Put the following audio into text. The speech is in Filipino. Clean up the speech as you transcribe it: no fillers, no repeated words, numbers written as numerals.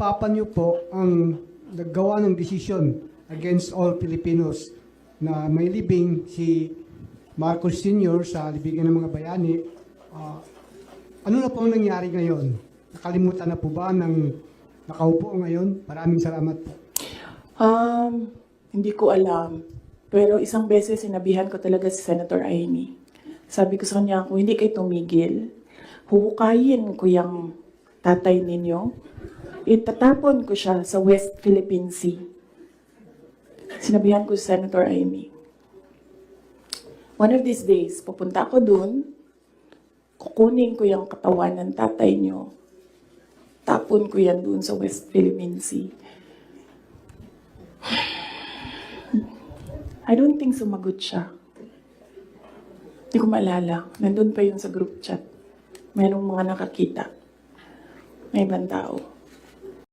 papa niyo po ang naggawa ng desisyon against all Filipinos na may libing si Marcos Sr. sa libigan ng mga bayani. Ano na po ang nangyari ngayon? Nakalimutan na po ba ng nakaupo ngayon? Maraming salamat po. Hindi ko alam. Pero isang beses sinabihan ko talaga si Senator Amy. Sabi ko sa kanya, kung hindi kayo tumigil, huhukayin ko yung tatay ninyo. Itatapon ko siya sa West Philippine Sea. Sinabihan ko si Senator Amy. One of these days, pupunta ako dun, kukunin ko yung katawan ng tatay nyo. Tapon ko yan dun sa West Philippine Sea. I don't think sumagot siya. Hindi ko maalala. Nandun pa yun sa group chat. Mayroong mga nakakita. May ibang tao.